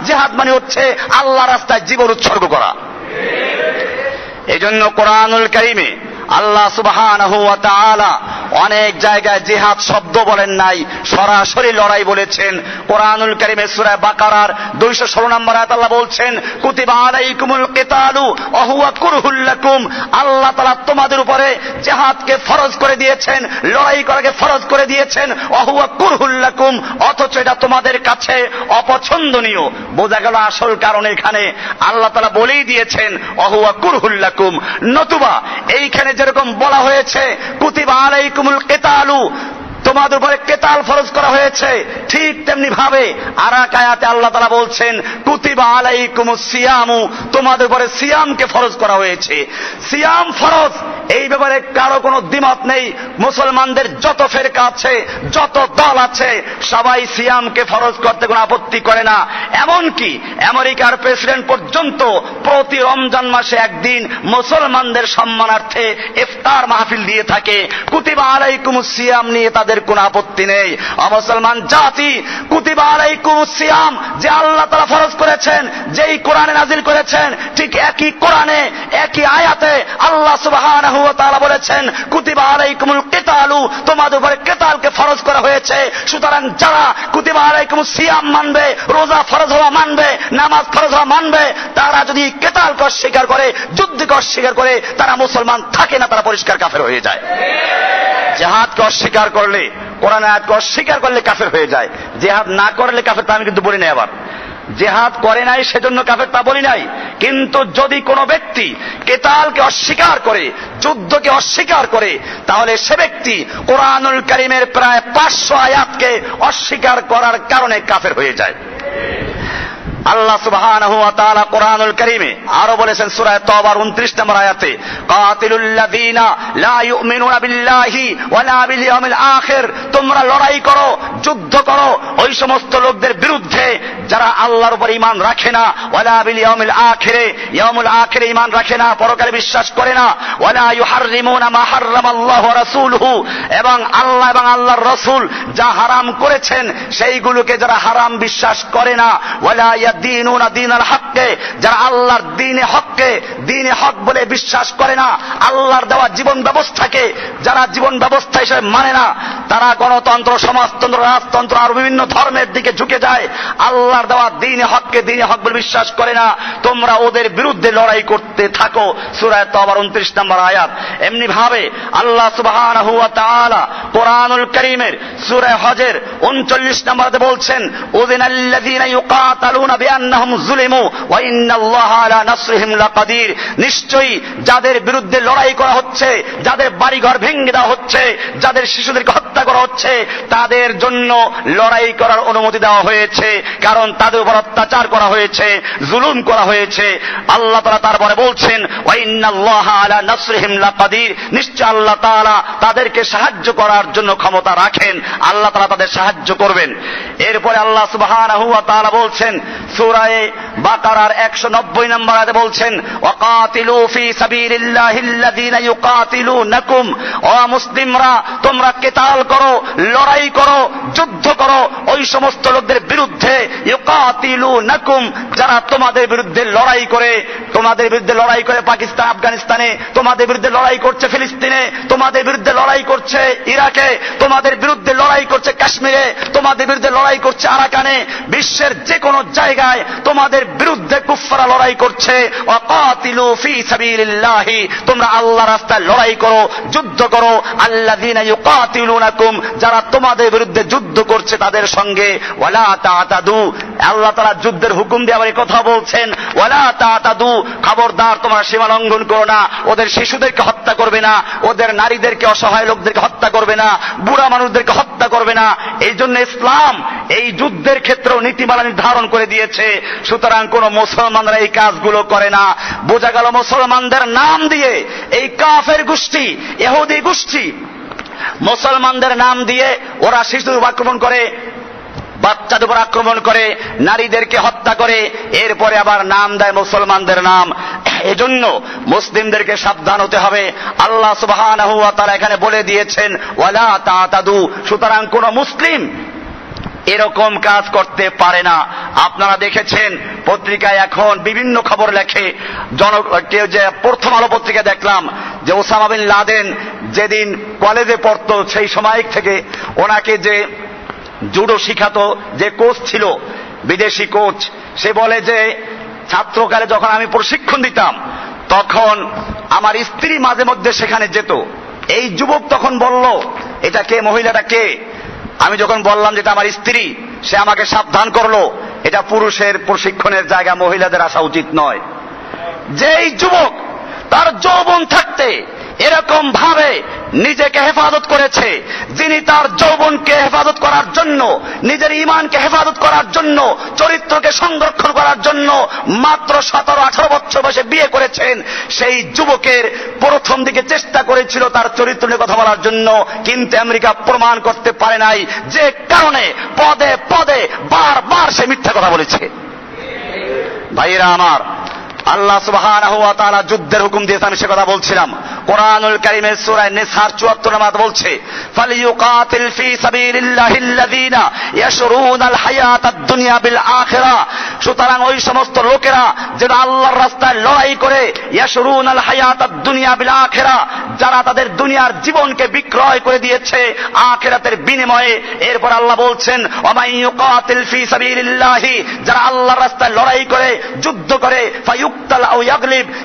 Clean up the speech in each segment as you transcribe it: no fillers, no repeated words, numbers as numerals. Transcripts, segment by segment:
জিহাদ মানে হচ্ছে আল্লাহ রাস্তায় জীবন উৎসর্গ করা। এই জন্য কোরআনুল কারীমে আল্লাহ সুবহানাহু ওয়া তাআলা অনেক জায়গায় জিহাদ শব্দ বলেন নাই, সরাসরি লড়াই বলেছেন। কোরআনুল কারীমে সূরা বাকারার 216 নম্বর আয়াত আল্লাহ বলছেন, কুতিবা আলাইকুমুল কিতালু ওয়া হুয়া কুরহুল লাকুম। আল্লাহ তাআলা তোমাদের উপরে জিহাদকে ফরজ করে দিয়েছেন, লড়াই করাকে ফরজ করে দিয়েছেন, ওয়া হুয়া কুরহুল লাকুম, অথচ এটা তোমাদের কাছে অপছন্দনীয়। বোঝা গেল আসল কারণ এখানে আল্লাহ তাআলা বলেই দিয়েছেন ওয়া হুয়া কুরহুল লাকুম। নতুবা এইখানে যেরকম বলা হয়েছে কুতিবা আলাইকুমুল কিতালু, তোমাদের উপরে কেতাল ফরজ করা হয়েছে, ঠিক তেমনি ভাবে আর এক আয়াতে আল্লাহ তাআলা বলছেন কুতিবা আলাইকুমুস সিয়ামু, তোমাদের উপরে সিয়ামকে ফরজ করা হয়েছে। সিয়াম ফরজ, এই ব্যাপারে কারো কোনো দ্বিমত নেই। মুসলমানদের যত ফেরকা আছে, যত দল আছে, সবাই সিয়ামকে ফরজ করতে কোনো আপত্তি করে না। এমনকি আমেরিকার প্রেসিডেন্ট পর্যন্ত প্রতি রমজান মাসে একদিন মুসলমানদের সম্মানার্থে ইফতার মাহফিল দিয়ে থাকে। কুতিবা আলাইকুমুস সিয়াম নিয়ে তাদের কোনো আপত্তি নেই। মুসলমান জাতি কুতিবা আলাইকুমুস সিয়াম যে আল্লাহ তাআলা ফরজ করেছেন, যেই কোরআনে নাজিল করেছেন, ঠিক একই কোরআনে একই আয়াতে আল্লাহ সুবহানাহু ওয়া তাআলা বলেছেন কুতিবা আলাইকুমুল কিতালু, তোমাদের উপরে কিতালকে ফরজ করা হয়েছে। সুতরাং যারা কুতিবা আলাইকুমুস সিয়াম মানবে, রোজা ফরজ হওয়া মানবে, নামাজ ফরজ হওয়া মানবে, তারা যদি কিতালকে অস্বীকার করে, যুদ্ধকে অস্বীকার করে, তারা মুসলমান থাকে না, তারা পরিষ্কার কাফের হয়ে যায়। জিহাদকে অস্বীকার করলে, কোরআন আয়াতকে অস্বীকার করলে কাফের হয়ে যায়। জিহাদ না করলে কাফের, তা আমি কিন্তু বলি নাই। আবার জিহাদ করে নাই সেজন্য কাফের তা বলি নাই। কিন্তু যদি কোনো ব্যক্তি কিতালকে অস্বীকার করে, যুদ্ধকে অস্বীকার করে, তাহলে সে ব্যক্তি কোরআনুল কারীমের প্রায় 500 আয়াতকে অস্বীকার করার কারণে কাফের হয়ে যায়। আল্লাহ সুবহানাহু ওয়া তাআলা কোরআনুল কারীমে আরো বলেছেন সূরা তাওবার 29 নম্বর আয়াতে, কাতিলুল লাযিনা লা ইউমিনুনা বিল্লাহি ওয়া লা বিল ইয়াউমিল আখির, তোমরা লড়াই করো, যুদ্ধ করো ওই সমস্ত লোকদের বিরুদ্ধে যারা আল্লাহর উপর ঈমান রাখে না, ওয়া লা বিল ইয়াউমিল আখিরে, ইয়াউমুল আখিরে ঈমান রাখে না, পরকালে বিশ্বাস করে না, ওয়া লা ইউহাররিমুনা মা হারামাল্লাহু ওয়া রাসূলুহু, এবং আল্লাহ এবং আল্লাহর রাসূল যা হারাম করেছেন সেইগুলোকে যারা হারাম বিশ্বাস করে না, ওয়া লা দিনুনা দীনাল হককে, যারা আল্লাহর দ্বীনে হককে দ্বীনে হক বলে বিশ্বাস করে না, আল্লাহর দেওয়া জীবন ব্যবস্থাকে যারা জীবন ব্যবস্থা হিসেবে মানে না, তারা গণতন্ত্র, সমাজতন্ত্র, রাজতন্ত্র আর বিভিন্ন ধর্মের দিকে ঝুঁকে যায়, আল্লাহর দেওয়া দ্বীনে হককে দ্বীনে হক বলে বিশ্বাস করে না, তোমরা ওদের বিরুদ্ধে লড়াই করতে থাকো। সূরা তাওবার 29 নম্বর আয়াত। এমনি ভাবে আল্লাহ সুবহানাহু ওয়া তাআলা কোরআনুল কারীমের সূরা হজের 39 নম্বরে বলছেন, উযিনাল্লাযীনা ইউকাতালুনা বিআন্নাহুম যুলিমু ওয়া ইন্নাল্লাহা আলা নাসরিহিম লাকাদির, নিশ্চয়ই যাদের বিরুদ্ধে লড়াই করা হচ্ছে, যাদের বাড়িঘর ভেঙে দেওয়া হচ্ছে, যাদের শিশুদেরকে হত্যা করা হচ্ছে, তাদের জন্য লড়াই করার অনুমতি দেওয়া হয়েছে, কারণ তাদের উপর অত্যাচার করা হয়েছে, জুলুম করা হয়েছে। আল্লাহ তাআলা তারপরে বলছেন ওয়া ইন্নাল্লাহা আলা নাসরিহিম লাকাদির, নিশ্চয় আল্লাহ তাআলা তাদেরকে সাহায্য করার জন্য ক্ষমতা রাখেন, আল্লাহ তাআলা তাদের সাহায্য করবেন। এরপরে আল্লাহ সুবহানাহু ওয়া তাআলা বলছেন সূরা বাকারার 190 নম্বর আয়াতে বলছেন, ওয়াকাতিলু ফি সাবিলিল্লাহিল্লাযীনা ইউকাতিলুনাকুম, ও মুসলিমরা তোমরা কিতাল করো, লড়াই করো, যুদ্ধ করো ওই সমস্ত লোকদের বিরুদ্ধে, ইউকাতিলুনাকুম, যারা তোমাদের বিরুদ্ধে লড়াই করে, তোমাদের বিরুদ্ধে লড়াই করে পাকিস্তান, আফগানিস্তানে, তোমাদের বিরুদ্ধে লড়াই করছে ফিলিস্তিনে, তোমাদের বিরুদ্ধে লড়াই করছে ইরাকে, তোমাদের বিরুদ্ধে লড়াই করছে কাশ্মীরে, তোমাদের বিরুদ্ধে লড়াই করছে আরাকানে, বিশ্বের যে কোনো জায়গায় তোমাদের বিরুদ্ধে কুফফাররা লড়াই করছে। ওয়াকাতিলু ফি সাবিলিল্লাহি, তোমরা আল্লাহর রাস্তায় লড়াই করো, যুদ্ধ করো, আল্লাযীনা ইউকাতিলুনাকুম, যারা তোমাদের বিরুদ্ধে যুদ্ধ করছে তাদের সঙ্গে, ওয়ালা তাতাদু, আল্লাহ তাআলা যুদ্ধের হুকুম দিয়ে আবার এই কথা বলছেন, ওয়ালা তাতাদু, খবরদার তোমরা সীমা লঙ্ঘন করো না, ওদের শিশুদেরকে হত্যা করবে না, ওদের নারীদেরকে, অসহায় লোকদেরকে হত্যা করবে না, বুড়া মানুষদেরকে হত্যা করবে না। এই জন্য ইসলাম এই যুদ্ধের ক্ষেত্রেও নীতিমালা নির্ধারণ করে দিয়েছে। সুতরাং কোন মুসলমানরা এই কাজগুলো করে না। বোঝা গেল মুসলমানদের নাম দিয়ে এই কাফের গোষ্ঠী, ইহুদি গোষ্ঠী মুসলমানদের নাম দিয়ে ওরা শিশুর উপর আক্রমণ করে, বাচ্চাদের উপর আক্রমণ করে, নারীদেরকে হত্যা করে, এরপরে আবার নাম দেয় মুসলমানদের নাম। এজন্য মুসলিমদেরকে সাবধান হতে হবে। আল্লাহ সুবহানাহু ওয়া তাআলা এখানে বলে দিয়েছেন ওয়ালা তাতাদু, সুতরাং কোন মুসলিম এরকম কাজ করতে পারে না। আপনারা দেখেছেন পত্রিকায় এখন বিভিন্ন খবর লেখে, কেউ যে প্রথম আলো পত্রিকা দেখলাম যে ওসামা বিন লাদেন যেদিন কলেজে পড়তো সেই সময় থেকে ওনাকে যে জুডো শিখাতো যে কোচ ছিল, বিদেশি কোচ, সে বলে যে ছাত্রকালে যখন আমি প্রশিক্ষণ দিতাম তখন আমার স্ত্রী মাঝে মধ্যে সেখানে যেত। এই যুবক তখন বলল, এটা কে, মহিলাটা কে? আমি যখন বললাম যে এটা আমার স্ত্রী, সে আমাকে সাবধান করলো, এটা পুরুষের প্রশিক্ষণের জায়গা, মহিলাদের আসা উচিত নয়। যেই যুবক তার যৌবন থাকতে এরকম ভাবে নিজেকে হেফাজত করেছে, যিনি তার যৌবনকে হেফাজত করার জন্য, নিজের ঈমানকে হেফাজত করার জন্য, চরিত্রকে সংরক্ষণ করার জন্য মাত্র 17-18 বছর বয়সে বিয়ে করেছেন, সেই যুবকের প্রথম দিকে চেষ্টা করেছিল তার চরিত্র নিয়ে কথা বলার জন্য, কিন্তু আমেরিকা প্রমাণ করতে পারে নাই, যে কারণে পদে পদে বারবার সে মিথ্যা কথা বলেছে। ভাইয়েরা আমার, আল্লাহ সুবহানাহু ওয়া তাআলা যুদ্ধের হুকুম দিয়েছে, আমি সে কথা বলছিলাম। কোরআনুল কারীমের সূরা নিসার 74 নম্বর বলছে, ফালিয়ুকাতিল ফি সাবিলিল্লাহিল্লাযীনা ইয়াশরুনাল হায়াতাদ দুনিয়া বিল আখিরা। সুতরাং ওই সমস্ত লোকেরা যারা আল্লাহর রাস্তায় লড়াই করে, ইয়াশরুনাল হায়াতাদ দুনিয়া বিল আখিরা, যারা তাদের দুনিয়ার জীবনকে বিক্রয় করে দিয়েছে আখিরাতের বিনিময়ে। এরপর আল্লাহ বলছেন, ওয়া মান ইউকাতিল ফি সাবিলিল্লাহি, যারা আল্লাহর রাস্তায় লড়াই করে, যুদ্ধ করে,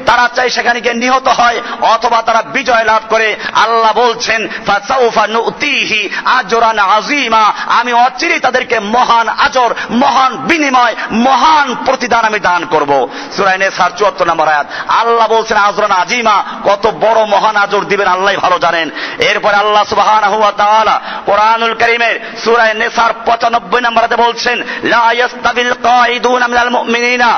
তারা চাই সেখানে গিয়ে নিহত হয় অথবা তারা বিজয় লাভ করে। আল্লাহ বলছেন, ফাসাউফা নুতিহি আজরান আযীমা, আমি অচিরেই তাদেরকে মহান আজর, মহান বিনিময়, মহান প্রতিদান আমি দান করব। সূরা নিসার 74 নম্বর আয়াত। আল্লাহ বলছেন আজরান আযীমা, কত বড় মহান আজর দিবেন আল্লাহই ভালো জানেন। এরপর আল্লাহ সুবহানাহু ওয়া তাআলা কোরআনুল কারীমের সূরা নিসার 95 নম্বর আয়াতে বলছেন, লা ইয়াস্তাবিল কাঈদুনা মিনাল মুমিনিনা,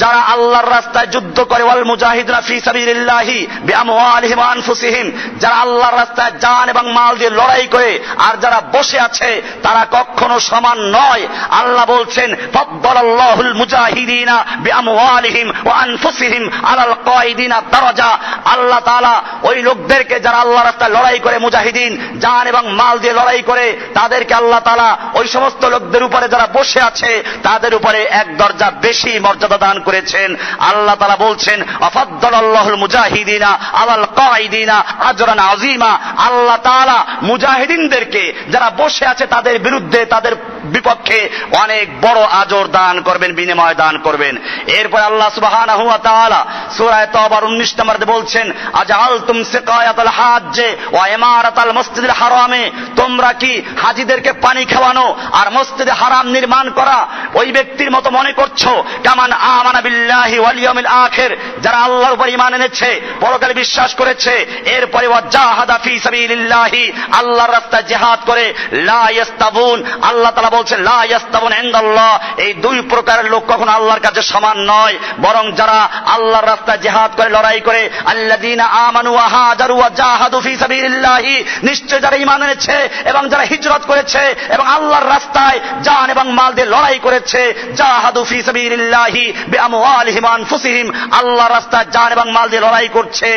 যারা আল্লাহর রাস্তায় যুদ্ধ করে, ওয়াল মুজাহিদুনা ফি সাবিলিল্লাহি বিআমওয়ালিহিম ওয়া আনফুসিহিম, যারা আল্লাহর রাস্তায় জান এবং মাল দিয়ে লড়াই করে, আর যারা বসে আছে তারা কখনো সমান নয়। আল্লাহ বলছেন, ফাদ্দালাল্লাহুল মুজাহিদিনা বিআমওয়ালিহিম ওয়া আনফুসিহিম আলাল কাঈদিনা দারাজা। আল্লাহ তাআলা ওই লোকদেরকে যারা আল্লাহর রাস্তায় লড়াই করে, মুজাহিদিন, জান এবং মাল দিয়ে লড়াই করে, তাদেরকে আল্লাহ তাআলা ওই সমস্ত লোকদের উপরে যারা বসে আছে তাদের উপরে এক দরজা বেশি মর্যাদা দান করেছেন। আল্লাহ তাআলা বলছেন, আফাদ্দালাল্লাহুল মুজাহিদিনা আলাল কাঈদিনা আজরান আযীমা। আল্লাহ তাআলা মুজাহিদিনদেরকে যারা বসে আছে তাদের বিরুদ্ধে, তাদের বিপক্ষে অনেক বড় আজর দান করবেন, বিনিময় দান করবেন। এরপর আল্লাহ সুবহানাহু ওয়া তাআলা সূরা তাওবার 19 নম্বরে বলছেন, আজআলতুম সিকায়াতাল হাজ্জে ওয়া ইমারাতাল মসজিদিল হারামে, তোমরা কি হাজীদেরকে পানি খাওয়ানো আর মসজিদে হারাম নির্মাণ করা ওই ব্যক্তির মতো মনে করছো? কামান আমানা বিল্লাহি ওয়াল ইয়াউমিল আখির, যারা আল্লাহর উপর ঈমান এনেছে, পরকালে বিশ্বাস করেছে, এরপরে ওয়াজাহাদা ফি সাবিলিল্লাহি, আল্লাহর রাস্তায় জিহাদ করে, লা ইয়াস্তাবুন, আল্লাহ তাআলা বলছেন লা ইয়াস্তাবুন ইনদাল্লাহ, এই দুই প্রকারের লোক কখনো আল্লাহর কাছে সমান নয়। বরং যারা আল্লাহর রাস্তায় জিহাদ করে, লড়াই করে, আল্লাযীনা আমানু ওয়া হাজারু ওয়া জাহাদু ফি সাবিলিল্লাহি, নিশ্চয় যারা ঈমান এনেছে এবং যারা হিজরত করেছে এবং আল্লাহর রাস্তায় জান এবং মাল দিয়ে লড়াই করেছে, জাহাদু ফি সাবিলিল্লাহি বিআমওয়ালিহিম ওয়া আনফুসিহিম, আল্লাহর রাস্তায় জান এবং মাল দিয়ে লড়াই করছে,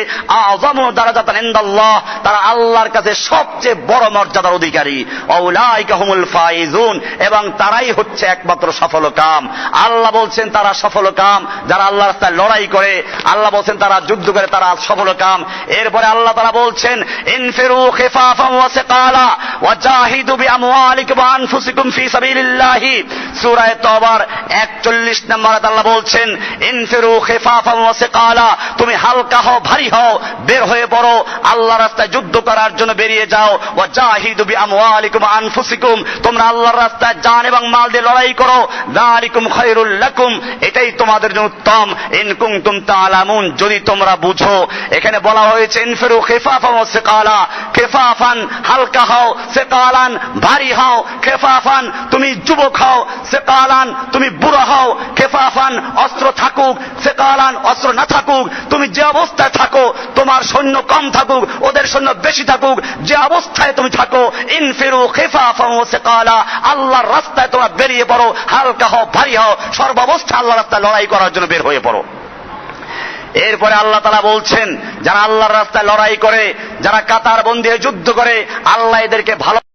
আযমু দারাজাতান ইনদাল্লাহ, তারা আল্লাহর কাছে সবচেয়ে বড় মর্যাদার অধিকারী। আউলাইকা হুমুল ফাইজুন, এবং তারাই হচ্ছে একমাত্র সফল কাম। আল্লাহ বলছেন তারা সফল কাম যারা আল্লাহর রাস্তায় লড়াই করে, আল্লাহ বলছেন তারা যুদ্ধ করে, তারা সফল কাম। এরপরে আল্লাহ তাআলা বলছেন, ইনফিরু খিফাফান ওয়া সিকালা ওয়া জাহিদু বিআমওয়ালিকুম ওয়া আনফুসিকুম ফি সাবিলিল্লাহি। সূরা তাওবার 41 নম্বর আয়াতে আল্লাহ বলছেন, ইনফিরু খিফাফান ওয়া সিকালা, তুমি হালকা হও, ভারী হও, বের হয়ে পড়ো, আল্লাহর রাস্তায় যুদ্ধ করার জন্য বেরিয়ে যাও। ওয়া জাহিদু বিআমওয়ালিকুম ওয়া আনফুসিকুম, তোমরা আল্লাহর রাস্তায় জান এবং মাল দিয়ে লড়াই করো, যালিকুম খায়রুল লাকুম, এটাই তোমাদের জন্য উত্তম, ইন কুনতুম তাআলামুন, যদি তোমরা বুঝো। এখানে বলা হয়েছে ইনফিরু খিফাফান ওয়া সিকালা, খিফাফান হালকা হও, সিকালান ভারী হও। খিফাফান তুমি যুবক হও, সিকালান তুমি বুড়ো হও। খিফাফান অস্ত্র থাকুক, সিকালান অস্ত্র না থাকুক, তুমি যে অবস্থায় থাকো, তোমার সৈন্য কম থাকুক, ওদের সৈন্য বেশি থাকুক, যে অবস্থায় তুমি থাকো, ইনফিরু খিফাফান ওয়া সিকালা, আল্লাহর রাস্তায় তোমরা বেরিয়ে পড়ো, হালকা হও, ভারী হও, সর্বাবস্থায় আল্লাহর রাস্তায় লড়াই করার জন্য বের হয়ে পড়ো। এরপরে আল্লাহ তাআলা বলছেন, যারা আল্লাহর রাস্তায় লড়াই করে, যারা কাতার বন্দী হয়ে যুদ্ধ করে, আল্লাহ এদেরকে ভালো